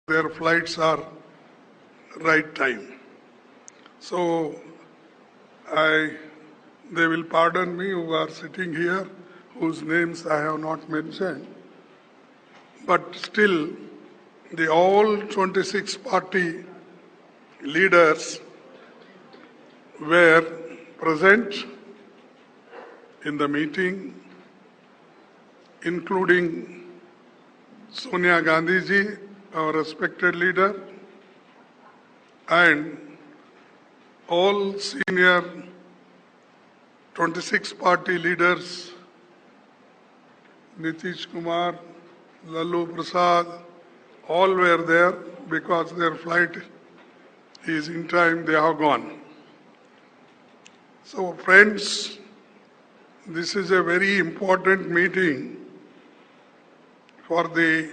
their flights are right time. So they will pardon me who are sitting here, whose names I have not mentioned. But still, the all 26 party leaders were present in the meeting, including Sonia Gandhi ji, our respected leader, and all senior 26 party leaders, Nitish Kumar, Lalu Prasad, all were there because their flight is in time, they have gone. So friends, this is a very important meeting for the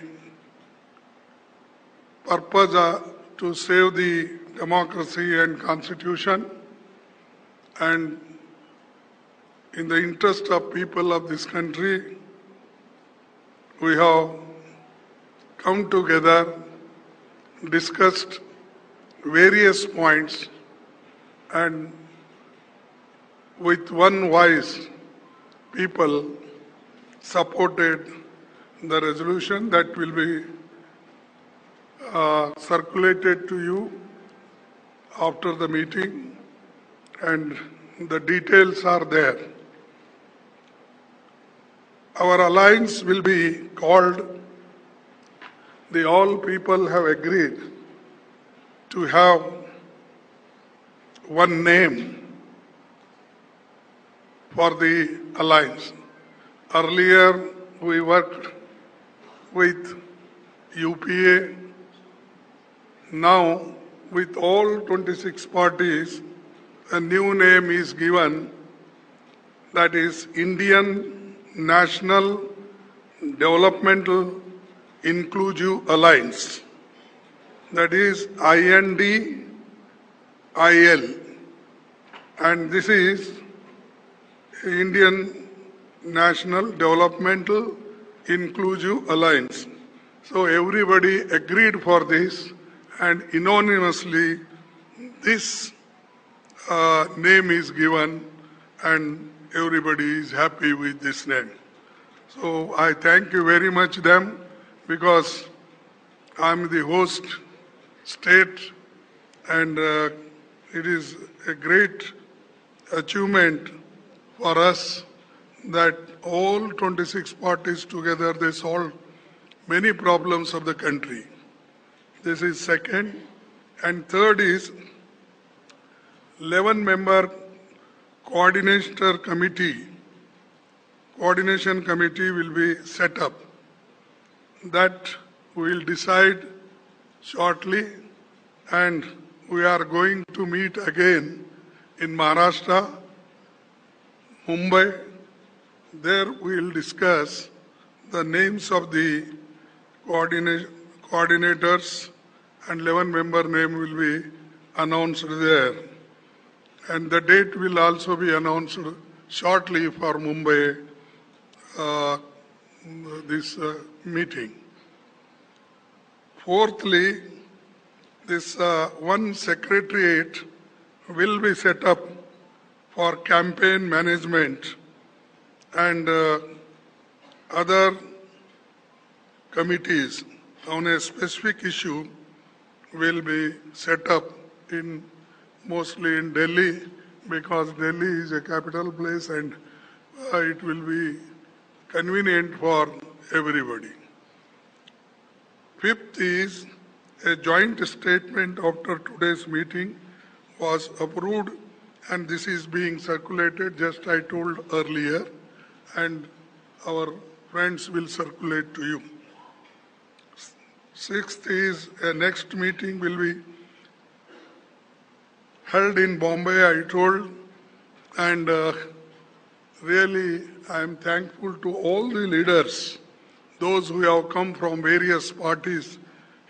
purpose to save the democracy and constitution, and in the interest of people of this country, we have come together, discussed various points, and with one voice, people supported the resolution that will be circulated to you after the meeting, and the details are there. Our alliance will be called, the all people have agreed to have one name for the alliance. Earlier we worked with UPA. Now with all 26 parties, a new name is given, that is Indian National Developmental Inclusive Alliance, that is INDIL, and this is Indian National Developmental Inclusive Alliance. So everybody agreed for this, and unanimously this name is given, and everybody is happy with this name. So I thank you very much them, because I am the host state, and it is a great achievement for us that all 26 parties together, they solved many problems of the country. This is second. And third is 11-member coordination committee will be set up. That we will decide shortly, and we are going to meet again in Maharashtra, Mumbai. There we will discuss the names of the coordinators, and 11-member name will be announced there. And the date will also be announced shortly for Mumbai, this meeting. Fourthly, this one secretariat will be set up for campaign management, and other committees on a specific issue will be set up mostly in Delhi, because Delhi is a capital place and it will be convenient for everybody. Fifth is a joint statement after today's meeting was approved, and this is being circulated, just I told earlier, and our friends will circulate to you. Sixth is a next meeting will be held in Bombay, I told, and really I am thankful to all the leaders, those who have come from various parties,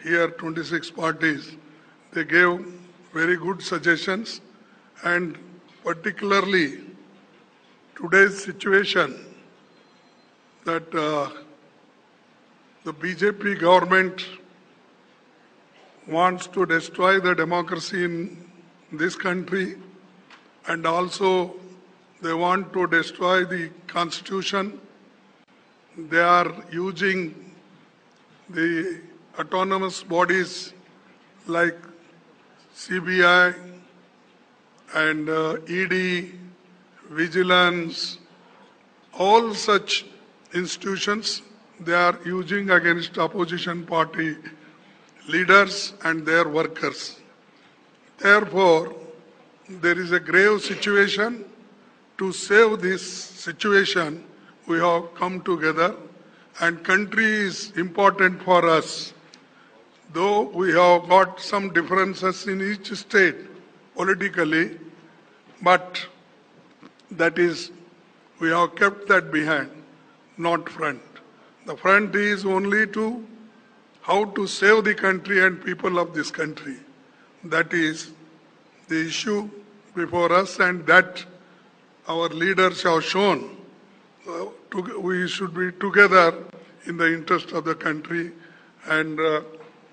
here 26 parties. They gave very good suggestions, and particularly today's situation that the BJP government wants to destroy the democracy in this country, and also they want to destroy the constitution. They are using the autonomous bodies like CBI and ED, vigilance, all such institutions they are using against opposition party leaders and their workers. Therefore, there is a grave situation. To save this situation, we have come together, and country is important for us. Though we have got some differences in each state politically, but that is, we have kept that behind, not front. The front is only to how to save the country and people of this country. That is the issue before us, and that our leaders have shown. We should be together in the interest of the country, and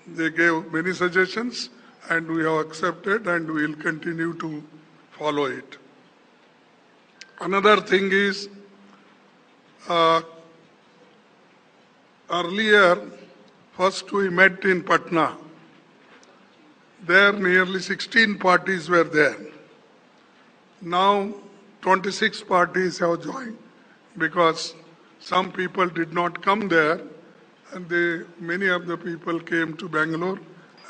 they gave many suggestions, and we have accepted, and we will continue to follow it. Another thing is, earlier, first we met in Patna. There nearly 16 parties were there. Now 26 parties have joined because some people did not come there, and many of the people came to Bangalore,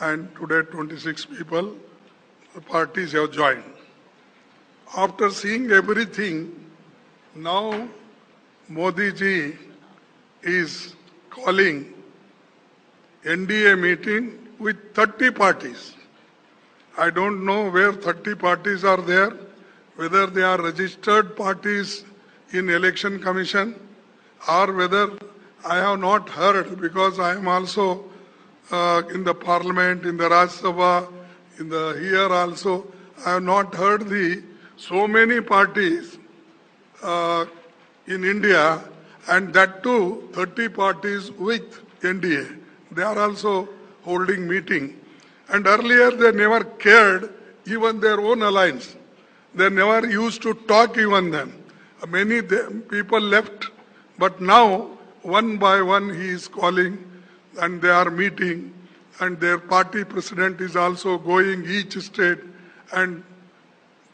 and today 26 parties have joined. After seeing everything, now Modi ji is calling NDA meeting with 30 parties. I don't know where 30 parties are there, whether they are registered parties in Election Commission, or whether I have not heard, because I am also in the Parliament, in the Rajya Sabha, here also, I have not heard so many parties in India, and that too 30 parties with NDA. They are also holding meeting. And earlier they never cared even their own alliance. They never used to talk even then. Many people left, but now one by one he is calling, and they are meeting, and their party president is also going each state, and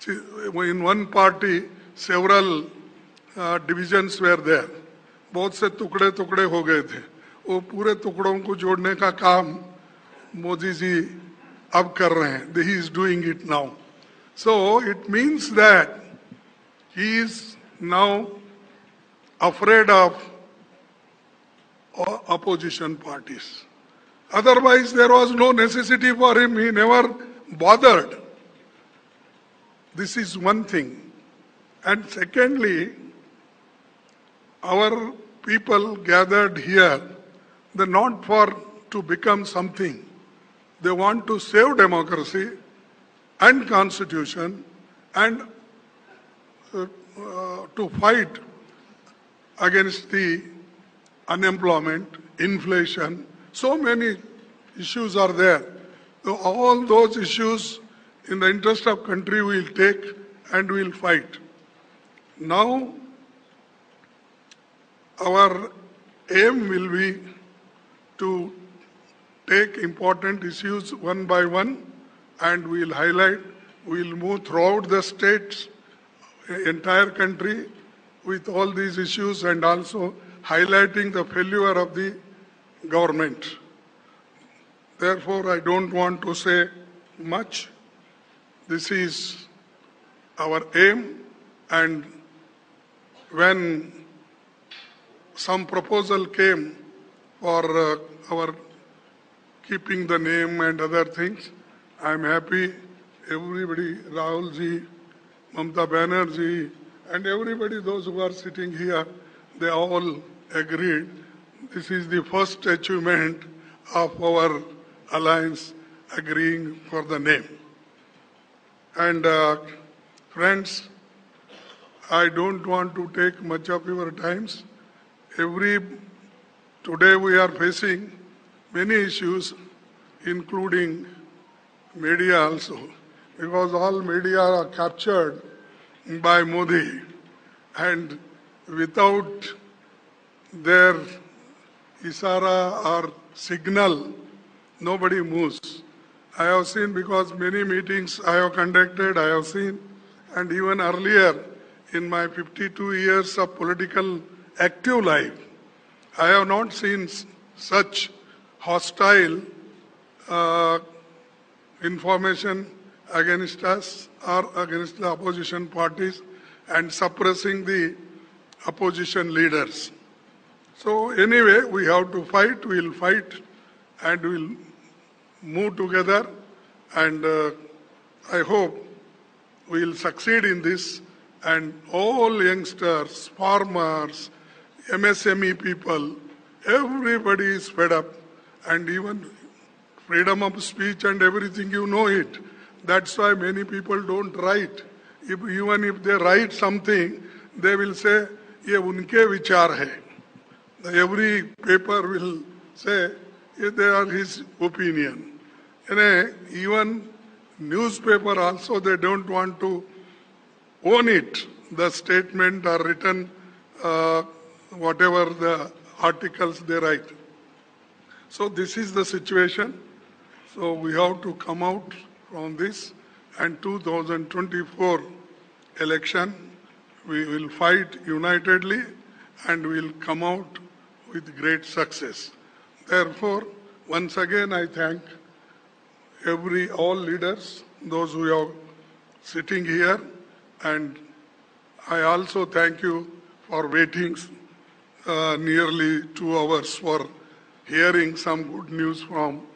in one party several divisions were there. बहुत से टुकड़े टुकड़े हो गए थे. वो पूरे टुकड़ों को जोड़ने का काम मोदी जी अब कर रहे हैं. He is doing it now. So it means that he is now afraid of opposition parties. Otherwise there was no necessity for him. He never bothered. This is one thing. And secondly, our people gathered here, they're not to become something. They want to save democracy and constitution, and to fight against the unemployment, inflation. So many issues are there. So all those issues, in the interest of country, we will take and we will fight. Now, our aim will be to take important issues one by one, and we will highlight, we will move throughout the states, entire country with all these issues, and also highlighting the failure of the government. Therefore, I don't want to say much. This is our aim, and when some proposal came for our keeping the name and other things, I am happy. Everybody, Rahul ji, Mamata Banerjee, and everybody, those who are sitting here, they all agreed. This is the first achievement of our alliance, agreeing for the name. And friends, I don't want to take much of your times. Today we are facing many issues. including media also, because all media are captured by Modi, and without their isara or signal, nobody moves. I have seen, because many meetings I have conducted, I have seen, and even earlier in my 52 years of political active life, I have not seen such hostile uh, information against us or against the opposition parties and suppressing the opposition leaders. So anyway, we have to fight, we'll fight and we'll move together, and I hope we'll succeed in this, and all youngsters, farmers, MSME people, everybody is fed up, and even freedom of speech and everything, you know it. That's why many people don't write. Even if they write something, they will say, ये उनके विचार है. Every paper will say, they are his opinion. And even newspaper also, they don't want to own it, the statement or written, whatever the articles they write. So this is the situation. So we have to come out from this, and 2024 election, we will fight unitedly and will come out with great success. Therefore, once again I thank all leaders, those who are sitting here, and I also thank you for waiting nearly 2 hours for hearing some good news from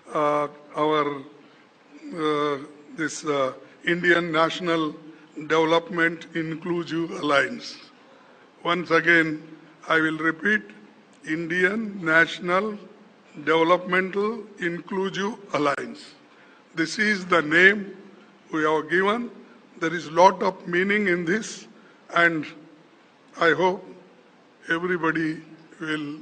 our this Indian National Development Inclusive Alliance. Once again, I will repeat, Indian National Developmental Inclusive Alliance. This is the name we have given. There is a lot of meaning in this, and I hope everybody will